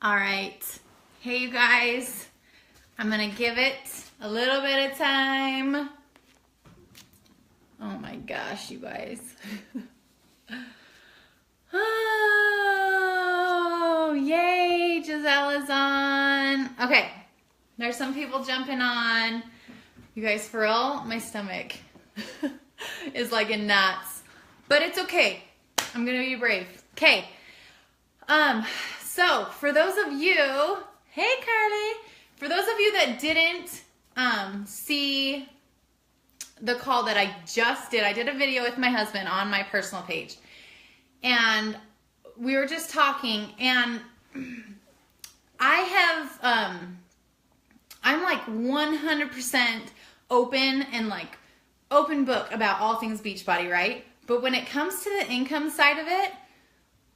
All right. Hey, you guys. I'm going to give it a little bit of time. Oh my gosh, you guys. Oh, yay, Giselle is on. Okay, there's some people jumping on. You guys, for real, my stomach is like in knots. But it's okay. I'm going to be brave. Okay. So for those of you, hey Carly, for those of you that didn't see the call that I just did, I did a video with my husband on my personal page, and we were just talking, and I'm like 100% open and like open book about all things Beachbody, right? But when it comes to the income side of it,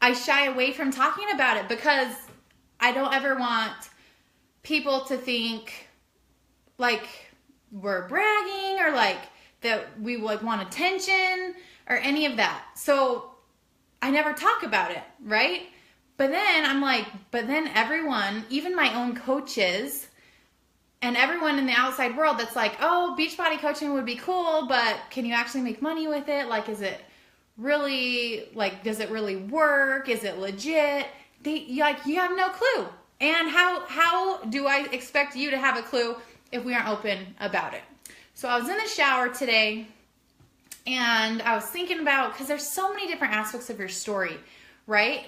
I shy away from talking about it because I don't ever want people to think like we're bragging or like that we like want attention or any of that. So I never talk about it, right? But then I'm like, but then everyone, even my own coaches and everyone in the outside world that's like, oh, Beachbody coaching would be cool, but can you actually make money with it? Like, is it really, like, does it really work? Is it legit? You have no clue. And how do I expect you to have a clue if we aren't open about it? So I was in the shower today and I was thinking about, because there's so many different aspects of your story, right?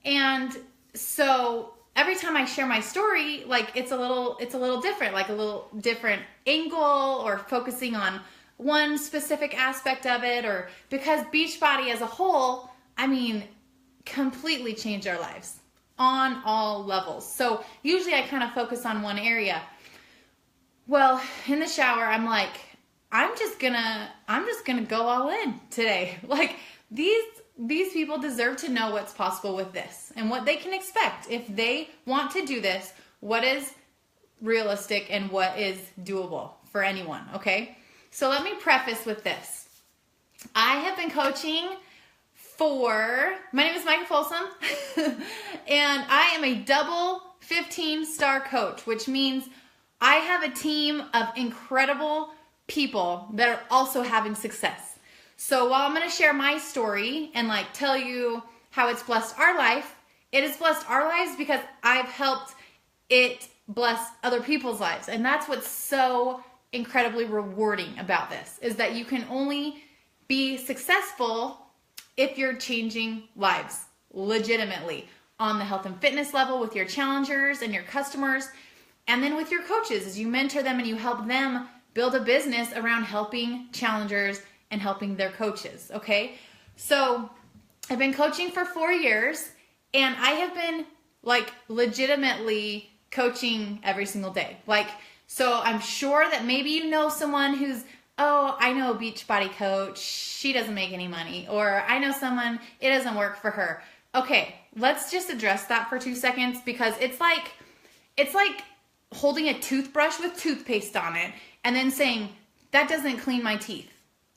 And so every time I share my story, like it's a little different, like a little different angle or focusing on one specific aspect of it, or because Beachbody as a whole, I mean, completely changed our lives on all levels. So usually I kind of focus on one area. Well, in the shower, I'm like, I'm just gonna go all in today. Like these people deserve to know what's possible with this and what they can expect if they want to do this, what is realistic and what is doable for anyone, okay? So let me preface with this. I have been coaching my name is Micah Folsom, and I am a double 15-star coach, which means I have a team of incredible people that are also having success. So while I'm going to share my story and like tell you how it's blessed our life, it has blessed our lives because I've helped it bless other people's lives. And that's what's so incredibly rewarding about this, is that you can only be successful if you're changing lives legitimately on the health and fitness level with your challengers and your customers, and then with your coaches as you mentor them and you help them build a business around helping challengers and helping their coaches, okay? So I've been coaching for 4 years, and I have been like legitimately coaching every single day. Like, so I'm sure that maybe you know someone who's, oh, I know a Beachbody coach, she doesn't make any money, or I know someone, it doesn't work for her. Okay, let's just address that for 2 seconds, because it's like holding a toothbrush with toothpaste on it and then saying, that doesn't clean my teeth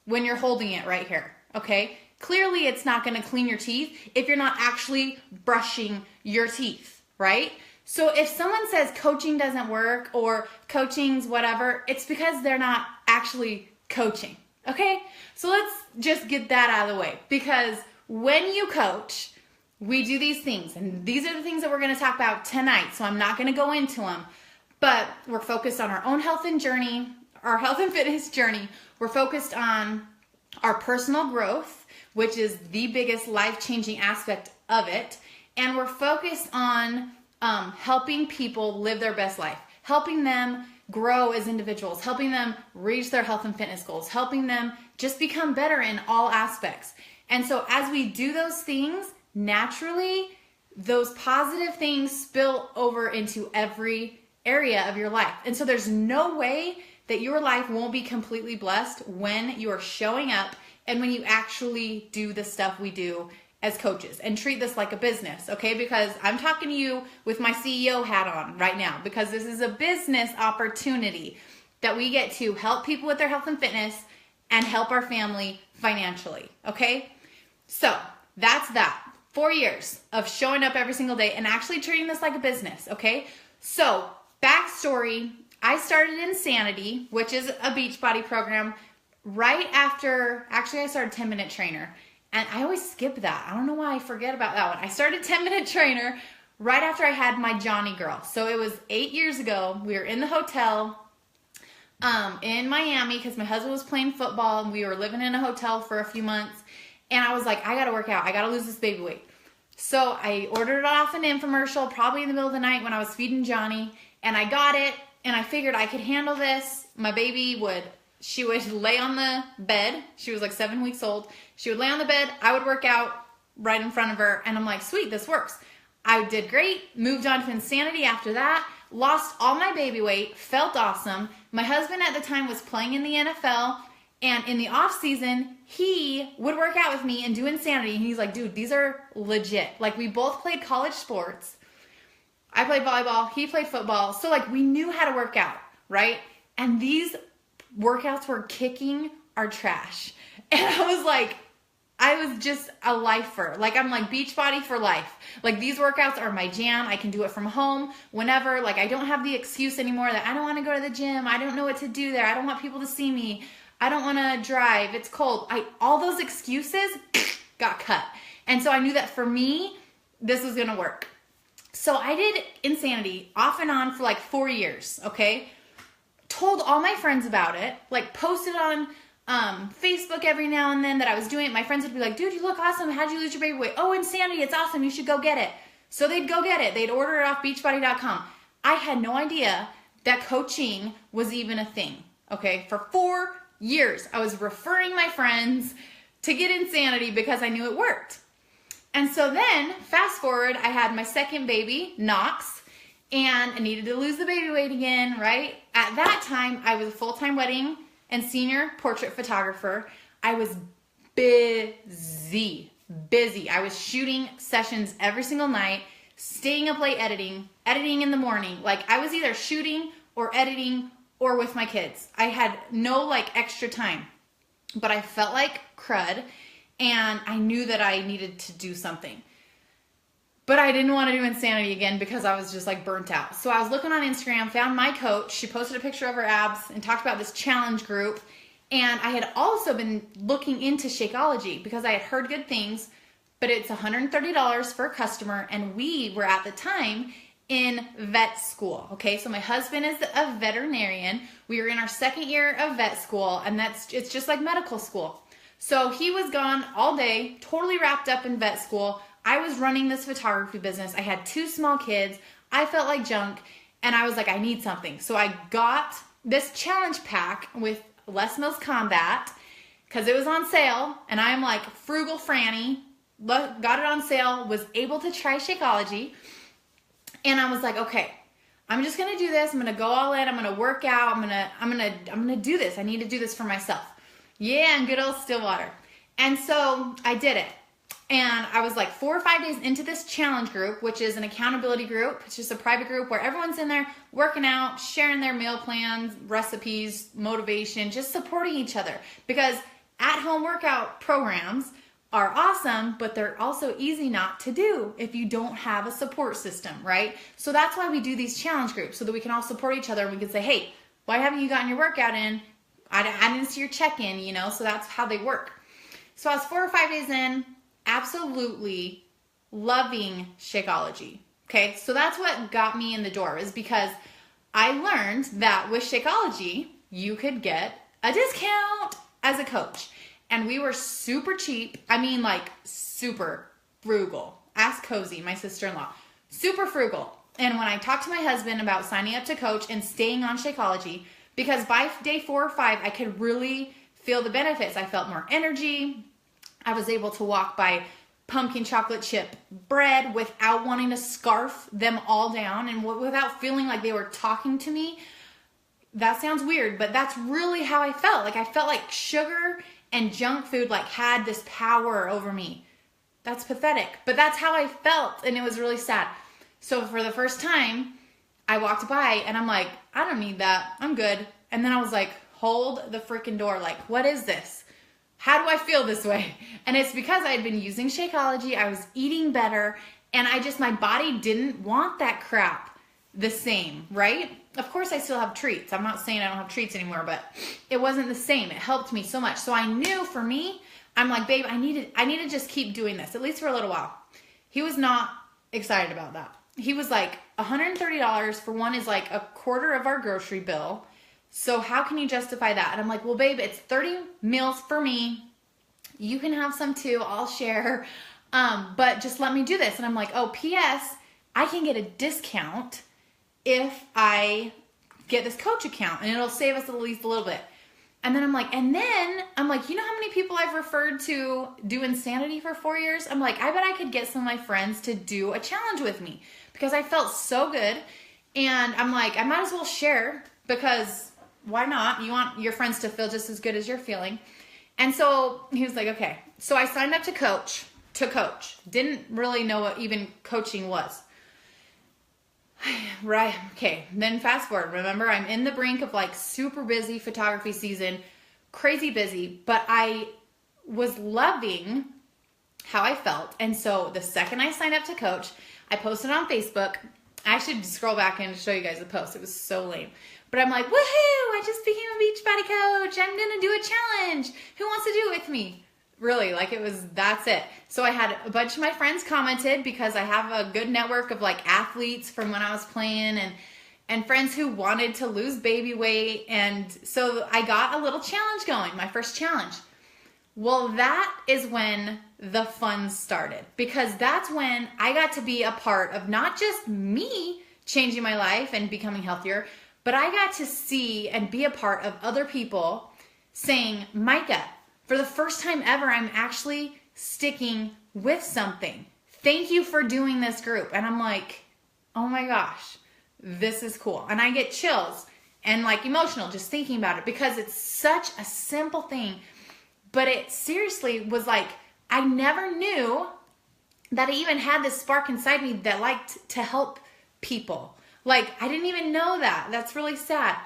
when you're holding it right here, okay? Clearly it's not gonna clean your teeth if you're not actually brushing your teeth, right? So if someone says coaching doesn't work or coaching's whatever, it's because they're not actually coaching, okay? So let's just get that out of the way, because when you coach, we do these things, and these are the things that we're gonna talk about tonight, so I'm not gonna go into them, but we're focused on our own health and fitness journey. We're focused on our personal growth, which is the biggest life-changing aspect of it, and we're focused on helping people live their best life, helping them grow as individuals, helping them reach their health and fitness goals, helping them just become better in all aspects. And so as we do those things, naturally, those positive things spill over into every area of your life. And so there's no way that your life won't be completely blessed when you are showing up and when you actually do the stuff we do as coaches, and treat this like a business, okay? Because I'm talking to you with my CEO hat on right now, because this is a business opportunity that we get to help people with their health and fitness and help our family financially, okay? So that's that. 4 years of showing up every single day and actually treating this like a business, okay? So, backstory, I started Insanity, which is a Beachbody program, right after, actually I started 10-Minute Trainer. And I always skip that. I don't know why I forget about that one. I started 10-Minute Trainer right after I had my Johnny girl. So it was 8 years ago. We were in the hotel in Miami because my husband was playing football and we were living in a hotel for a few months. And I was like, I gotta work out. I gotta lose this baby weight. So I ordered it off an infomercial probably in the middle of the night when I was feeding Johnny. And I got it and I figured I could handle this. My baby she would lay on the bed. She was like 7 weeks old. She would lay on the bed. I would work out right in front of her. And I'm like, sweet, this works. I did great. Moved on to Insanity after that. Lost all my baby weight. Felt awesome. My husband at the time was playing in the NFL. And in the off season, he would work out with me and do Insanity. And he's like, dude, these are legit. Like, we both played college sports. I played volleyball. He played football. So, like, we knew how to work out, right? And these workouts were kicking our trash. And I was just a lifer. Like, I'm like Beachbody for life. Like, these workouts are my jam. I can do it from home whenever. Like, I don't have the excuse anymore that I don't want to go to the gym. I don't know what to do there. I don't want people to see me. I don't want to drive. It's cold. All those excuses got cut. And so I knew that for me, this was going to work. So I did Insanity off and on for like 4 years, okay? Told all my friends about it, like posted on Facebook every now and then that I was doing it. My friends would be like, dude, you look awesome. How'd you lose your baby weight? Oh, Insanity, it's awesome. You should go get it. So they'd go get it. They'd order it off beachbody.com. I had no idea that coaching was even a thing, okay? For 4 years, I was referring my friends to get Insanity because I knew it worked. And so then, fast forward, I had my second baby, Knox, and I needed to lose the baby weight again, right? At that time, I was a full-time wedding and senior portrait photographer. I was busy. I was shooting sessions every single night, staying up late editing in the morning. Like, I was either shooting or editing or with my kids. I had no, like, extra time. But I felt like crud, and I knew that I needed to do something. But I didn't want to do Insanity again because I was just like burnt out. So I was looking on Instagram, found my coach. She posted a picture of her abs and talked about this challenge group. And I had also been looking into Shakeology because I had heard good things, but it's $130 for a customer. And we were at the time in vet school. Okay, so my husband is a veterinarian. We were in our second year of vet school, and it's just like medical school. So he was gone all day, totally wrapped up in vet school. I was running this photography business. I had 2 small kids. I felt like junk, and I was like, I need something. So I got this challenge pack with Les Mills Combat because it was on sale, and I'm like frugal Franny. Got it on sale, was able to try Shakeology, and I was like, okay, I'm just gonna do this. I'm gonna go all in. I'm gonna work out. I'm gonna do this. I need to do this for myself. Yeah, and good old Stillwater. And so I did it. And I was like 4 or 5 days into this challenge group, which is an accountability group. It's just a private group where everyone's in there working out, sharing their meal plans, recipes, motivation, just supporting each other. Because at-home workout programs are awesome, but they're also easy not to do if you don't have a support system, right? So that's why we do these challenge groups, so that we can all support each other and we can say, hey, why haven't you gotten your workout in? I didn't see your check-in, you know? So that's how they work. So I was 4 or 5 days in, absolutely loving Shakeology. Okay, so that's what got me in the door, is because I learned that with Shakeology, you could get a discount as a coach. And we were super cheap. I mean, like, super frugal. Ask Cozy, my sister-in-law. Super frugal. And when I talked to my husband about signing up to coach and staying on Shakeology, because by day 4 or 5, I could really feel the benefits. I felt more energy. I was able to walk by pumpkin chocolate chip bread without wanting to scarf them all down and without feeling like they were talking to me. That sounds weird, but that's really how I felt. Like, I felt like sugar and junk food like had this power over me. That's pathetic, but that's how I felt, and it was really sad. So for the first time, I walked by and I'm like, I don't need that. I'm good. And then I was like, hold the freaking door. Like, what is this? how do I feel this way? And it's because I had been using Shakeology, I was eating better, and my body didn't want that crap the same, right? Of course I still have treats. I'm not saying I don't have treats anymore, but it wasn't the same. It helped me so much. So I knew for me, I'm like, babe, I need to just keep doing this, at least for a little while. He was not excited about that. He was like, $130 for one is like a quarter of our grocery bill. So how can you justify that? And I'm like, well, babe, it's 30 meals for me. You can have some too. I'll share. But just let me do this. And I'm like, oh, P.S. I can get a discount if I get this coach account, and it'll save us at least a little bit. And then I'm like, you know how many people I've referred to do Insanity for 4 years? I'm like, I bet I could get some of my friends to do a challenge with me because I felt so good. And I'm like, I might as well share because why not? You want your friends to feel just as good as you're feeling. And so he was like, okay. So I signed up to coach. Didn't really know what even coaching was. Right. Okay. Then fast forward. Remember, I'm in the brink of like super busy photography season, crazy busy, but I was loving how I felt. And so the second I signed up to coach, I posted on Facebook. I should scroll back and show you guys the post. It was so lame. But I'm like, woohoo, I just became a Beachbody coach. I'm going to do a challenge. Who wants to do it with me? Really, like that's it. So I had a bunch of my friends commented because I have a good network of like athletes from when I was playing and friends who wanted to lose baby weight. And so I got a little challenge going, my first challenge. Well, that is when the fun started because that's when I got to be a part of not just me changing my life and becoming healthier, but I got to see and be a part of other people saying, Micah, for the first time ever, I'm actually sticking with something. Thank you for doing this group. And I'm like, oh my gosh, this is cool. And I get chills and like emotional just thinking about it because it's such a simple thing. But it seriously was like, I never knew that I even had this spark inside me that liked to help people. Like, I didn't even know that. That's really sad.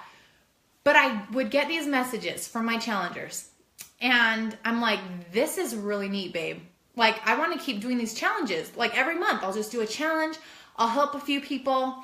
But I would get these messages from my challengers. And I'm like, this is really neat, babe. Like, I want to keep doing these challenges. Like, every month, I'll just do a challenge. I'll help a few people.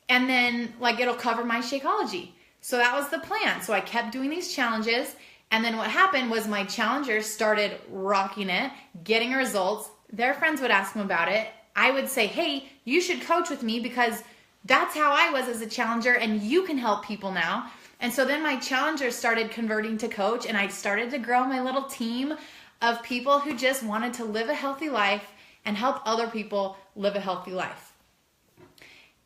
And then, like, it'll cover my Shakeology. So that was the plan. So I kept doing these challenges. And then what happened was my challengers started rocking it, getting results. Their friends would ask them about it. I would say, hey, you should coach with me because that's how I was as a challenger and you can help people now. And so then my challengers started converting to coach and I started to grow my little team of people who just wanted to live a healthy life and help other people live a healthy life.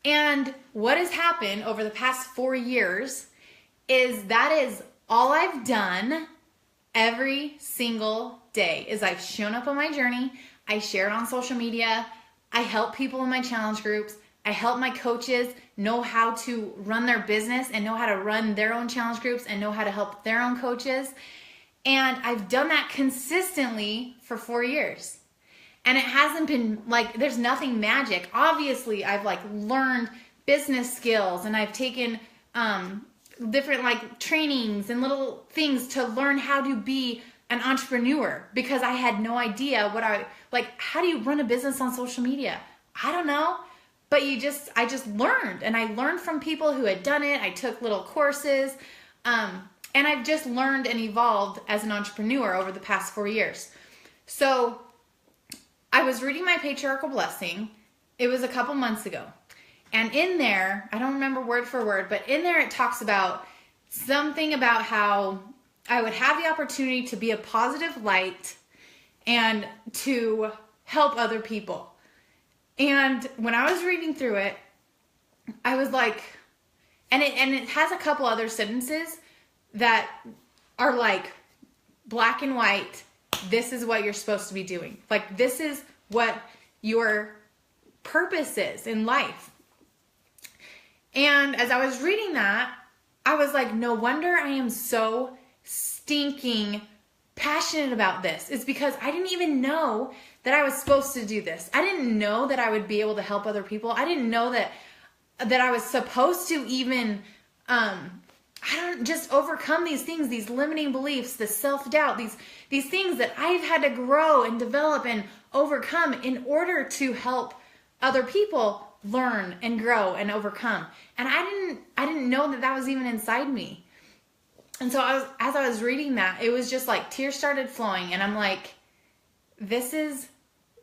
And what has happened over the past 4 years is that is all I've done every single day is I've shown up on my journey. I share it on social media. I help people in my challenge groups. I help my coaches know how to run their business and know how to run their own challenge groups and know how to help their own coaches. And I've done that consistently for 4 years. And it hasn't been like, there's nothing magic. Obviously, I've like learned business skills and I've taken different like trainings and little things to learn how to be an entrepreneur because I had no idea how do you run a business on social media? I don't know. But I just learned, and I learned from people who had done it. I took little courses, and I've just learned and evolved as an entrepreneur over the past 4 years. So I was reading my patriarchal blessing. It was a couple months ago. And in there, I don't remember word for word, but in there it talks about something about how I would have the opportunity to be a positive light and to help other people. And when I was reading through it, I was like, and it has a couple other sentences that are like black and white. This is what you're supposed to be doing. Like, this is what your purpose is in life. And as I was reading that, I was like, no wonder I am so stinking passionate about this. It's because I didn't even know that I was supposed to do this. I didn't know that I would be able to help other people. I didn't know that I was supposed to even I don't just overcome these things, these limiting beliefs, the self-doubt, these things that I've had to grow and develop and overcome in order to help other people learn and grow and overcome. And I didn't know that was even inside me. And so as I was reading that, it was just like tears started flowing, and I'm like, this is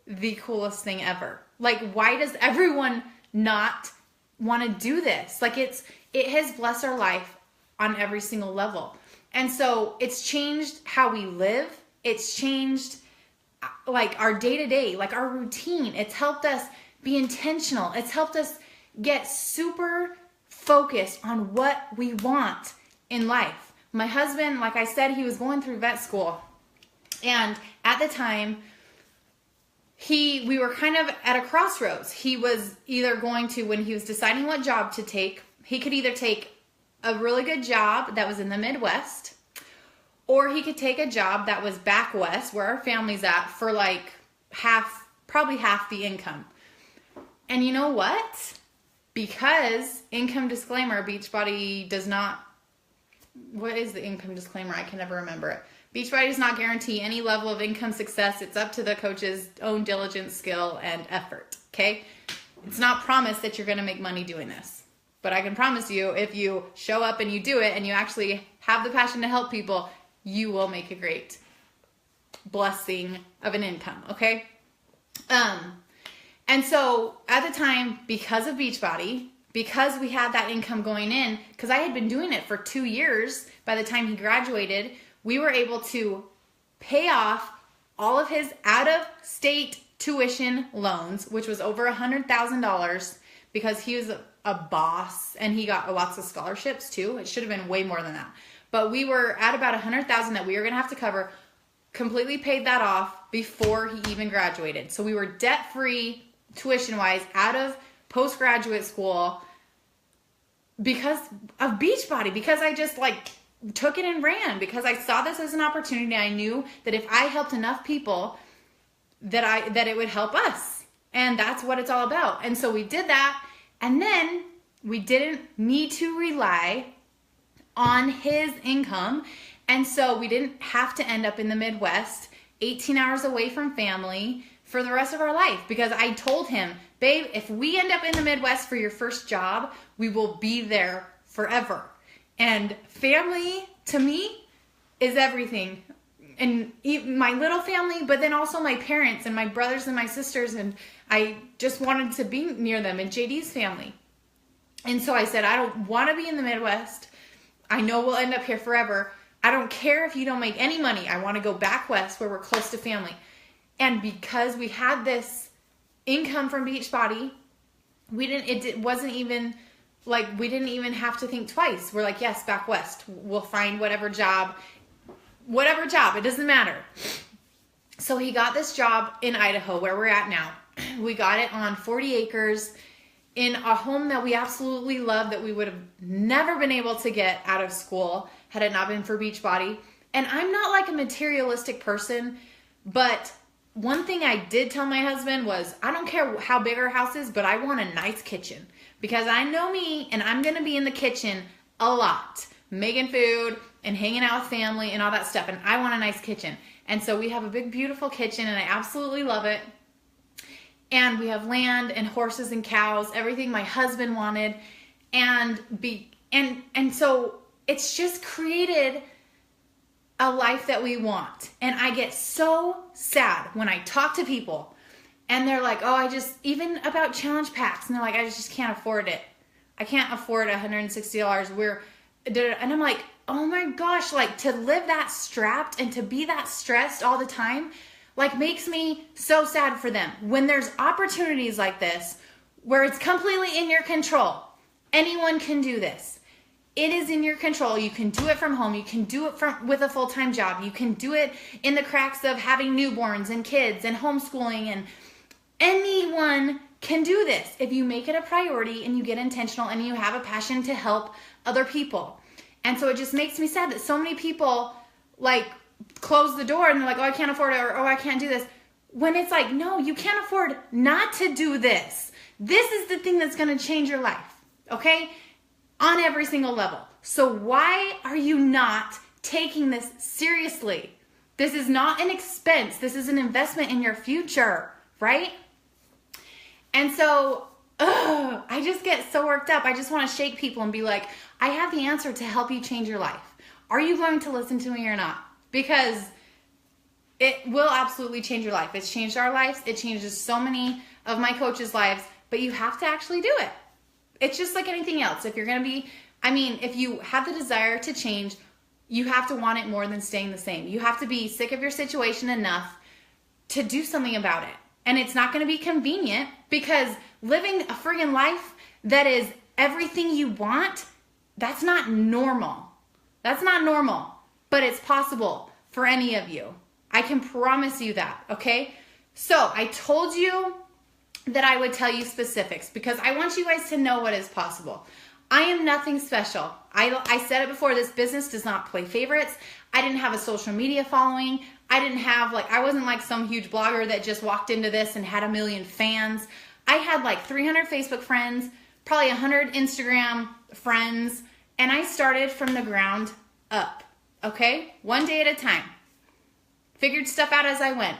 the coolest thing ever. Like, why does everyone not want to do this? Like, it has blessed our life on every single level. And so it's changed how we live. It's changed like our day-to-day, like our routine. It's helped us be intentional. It's helped us get super focused on what we want in life. My husband, like I said, he was going through vet school. And at the time, we were kind of at a crossroads. He was either going to, when he was deciding what job to take, he could either take a really good job that was in the Midwest, or he could take a job that was back west, where our family's at, for like probably half the income. And you know what? Because income disclaimer, Beachbody does not, what is the income disclaimer? I can never remember it. Beachbody does not guarantee any level of income success. It's up to the coach's own diligence, skill, and effort. Okay? It's not promised that you're going to make money doing this. But I can promise you, if you show up and you do it and you actually have the passion to help people, you will make a great blessing of an income. Okay? And so at the time, because of Beachbody, because we had that income going in, because I had been doing it for 2 years by the time he graduated, we were able to pay off all of his out-of-state tuition loans, which was over $100,000, because he was a boss and he got lots of scholarships too. It should have been way more than that. But we were at about $100,000 that we were going to have to cover. Completely paid that off before he even graduated. So we were debt-free, tuition-wise, out of postgraduate school because of Beachbody, because I just like took it and ran, because I saw this as an opportunity. I knew that if I helped enough people that it would help us. And that's what it's all about. And so we did that. And then we didn't need to rely on his income. And so we didn't have to end up in the Midwest, 18 hours away from family for the rest of our life. Because I told him, babe, if we end up in the Midwest for your first job, we will be there forever. And family, to me, is everything. And my little family, but then also my parents and my brothers and my sisters. And I just wanted to be near them, and JD's family. And so I said, I don't want to be in the Midwest. I know we'll end up here forever. I don't care if you don't make any money. I want to go back west where we're close to family. And because we had this income from Beachbody, we didn't even have to think twice. We're like, yes, back west. We'll find whatever job, it doesn't matter. So he got this job in Idaho, where we're at now. We got it on 40 acres in a home that we absolutely love, that we would have never been able to get out of school had it not been for Beachbody. And I'm not like a materialistic person, but one thing I did tell my husband was, I don't care how big our house is, but I want a nice kitchen, because I know me and I'm going to be in the kitchen a lot, making food and hanging out with family and all that stuff. And I want a nice kitchen. And so we have a big, beautiful kitchen, and I absolutely love it. And we have land and horses and cows, everything my husband wanted. And so it's just created a life that we want. And I get so sad when I talk to people and they're like, oh, even about challenge packs. And they're like, I just can't afford it. I can't afford $160. And I'm like, oh my gosh, like to live that strapped and to be that stressed all the time, like makes me so sad for them. When there's opportunities like this, where it's completely in your control, anyone can do this. It is in your control. You can do it from home. You can do it with a full-time job. You can do it in the cracks of having newborns and kids and homeschooling, and anyone can do this if you make it a priority and you get intentional and you have a passion to help other people. And so it just makes me sad that so many people like close the door and they're like, oh, I can't afford it, or oh, I can't do this. When it's like, no, you can't afford not to do this. This is the thing that's going to change your life, okay? On every single level. So why are you not taking this seriously? This is not an expense. This is an investment in your future, right? And so, I just get so worked up. I just want to shake people and be like, I have the answer to help you change your life. Are you going to listen to me or not? Because it will absolutely change your life. It's changed our lives. It changes so many of my coaches' lives, but you have to actually do it. It's just like anything else. If you're going to be, if you have the desire to change, you have to want it more than staying the same. You have to be sick of your situation enough to do something about it. And it's not going to be convenient, because living a friggin' life that is everything you want, that's not normal. That's not normal, but it's possible for any of you. I can promise you that, okay? So I told you that I would tell you specifics because I want you guys to know what is possible. I am nothing special. I said it before, this business does not play favorites. I didn't have a social media following. I wasn't like some huge blogger that just walked into this and had 1 million fans. I had like 300 Facebook friends, probably 100 Instagram friends, and I started from the ground up, okay? One day at a time. Figured stuff out as I went.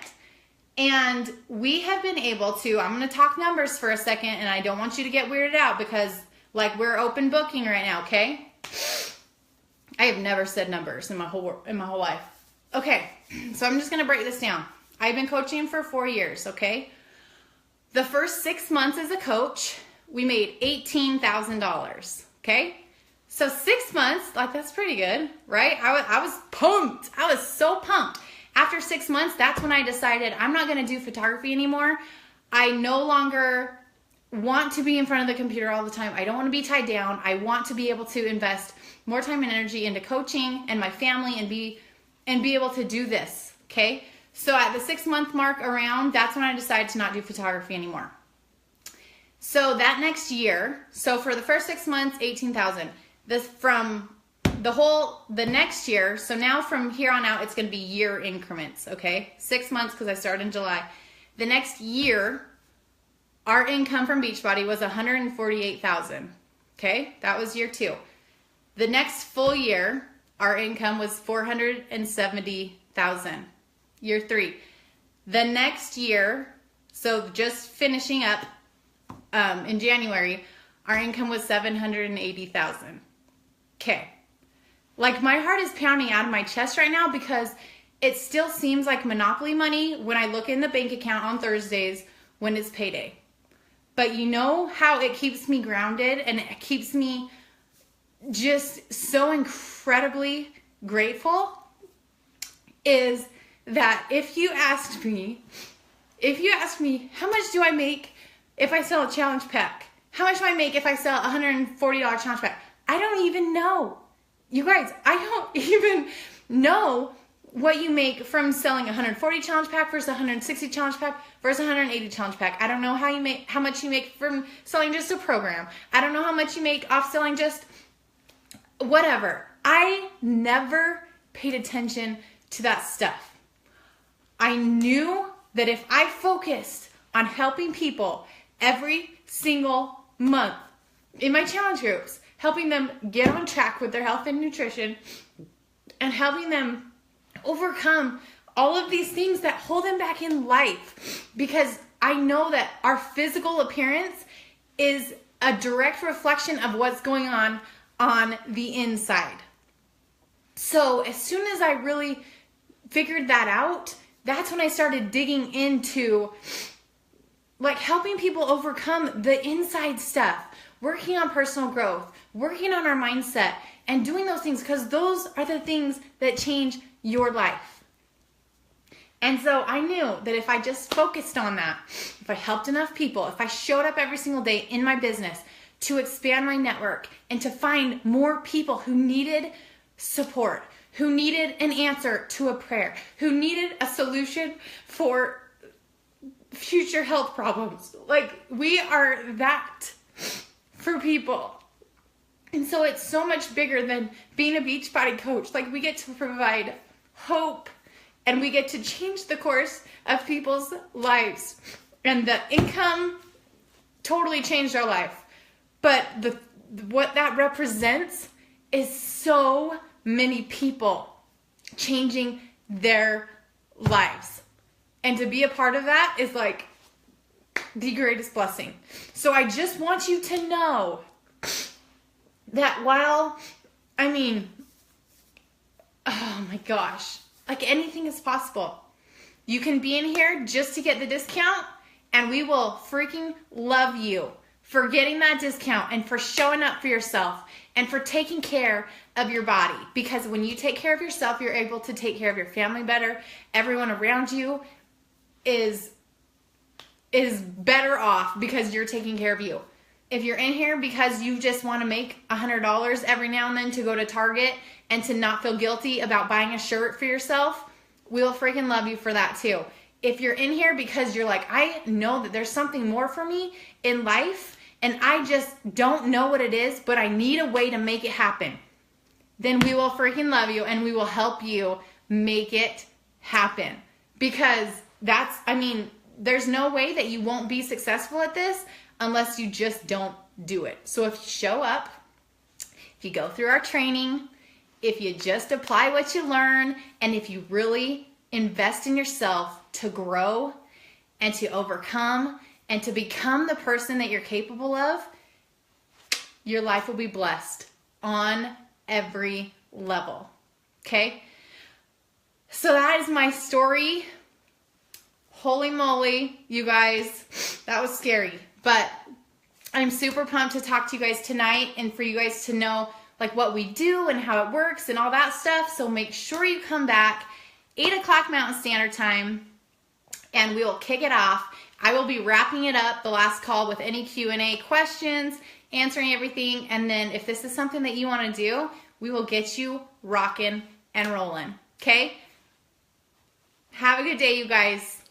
And we have been able to, I'm going to talk numbers for a second, and I don't want you to get weirded out because we're open booking right now, okay? I have never said numbers in my whole life. Okay, so I'm just going to break this down. I've been coaching for 4 years, okay? The first 6 months as a coach, we made $18,000, okay? So 6 months, that's pretty good, right? I was pumped. I was so pumped. After 6 months, that's when I decided I'm not going to do photography anymore. I no longer want to be in front of the computer all the time. I don't want to be tied down. I want to be able to invest more time and energy into coaching and my family and be able to do this, okay? So at the 6 month mark around, that's when I decided to not do photography anymore. So that next year, so for the first 6 months, 18,000. The next year, so now from here on out, it's going to be year increments, okay? 6 months because I started in July. The next year, our income from Beachbody was $148,000, okay? That was year 2. The next full year, our income was $470,000, year 3. The next year, so just finishing up in January, our income was $780,000, okay? My heart is pounding out of my chest right now because it still seems like monopoly money when I look in the bank account on Thursdays when it's payday. But you know how it keeps me grounded and it keeps me just so incredibly grateful is that if you asked me, how much do I make if I sell a challenge pack? How much do I make if I sell a $140 challenge pack? I don't even know. You guys, I don't even know what you make from selling a 140 challenge pack versus a 160 challenge pack versus a 180 challenge pack. I don't know how much you make from selling just a program. I don't know how much you make off selling just whatever. I never paid attention to that stuff. I knew that if I focused on helping people every single month in my challenge groups, helping them get on track with their health and nutrition, and helping them overcome all of these things that hold them back in life. Because I know that our physical appearance is a direct reflection of what's going on the inside. So as soon as I really figured that out, that's when I started digging into helping people overcome the inside stuff, working on personal growth, working on our mindset, and doing those things because those are the things that change your life. And so I knew that if I just focused on that, if I helped enough people, if I showed up every single day in my business to expand my network and to find more people who needed support, who needed an answer to a prayer, who needed a solution for future health problems. We are that for people. And so it's so much bigger than being a Beachbody coach. We get to provide hope and we get to change the course of people's lives. And the income totally changed our life. But what that represents is so many people changing their lives. And to be a part of that is like the greatest blessing. So I just want you to know that while, I mean, oh my gosh, like anything is possible. You can be in here just to get the discount, and we will freaking love you for getting that discount and for showing up for yourself and for taking care of your body. Because when you take care of yourself, you're able to take care of your family better. Everyone around you is better off because you're taking care of you. If you're in here because you just want to make $100 every now and then to go to Target and to not feel guilty about buying a shirt for yourself, we'll freaking love you for that too. If you're in here because you're like, I know that there's something more for me in life and I just don't know what it is, but I need a way to make it happen, then we will freaking love you and we will help you make it happen. Because that's, I mean, there's no way that you won't be successful at this unless you just don't do it. So if you show up, if you go through our training, if you just apply what you learn, and if you really invest in yourself to grow and to overcome and to become the person that you're capable of, your life will be blessed on every level. Okay? So that is my story. Holy moly, you guys, that was scary. But I'm super pumped to talk to you guys tonight and for you guys to know like what we do and how it works and all that stuff. So make sure you come back 8 o'clock Mountain Standard Time and we will kick it off. I will be wrapping it up, the last call, with any Q&A questions, answering everything. And then if this is something that you want to do, we will get you rocking and rolling. Okay? Have a good day, you guys.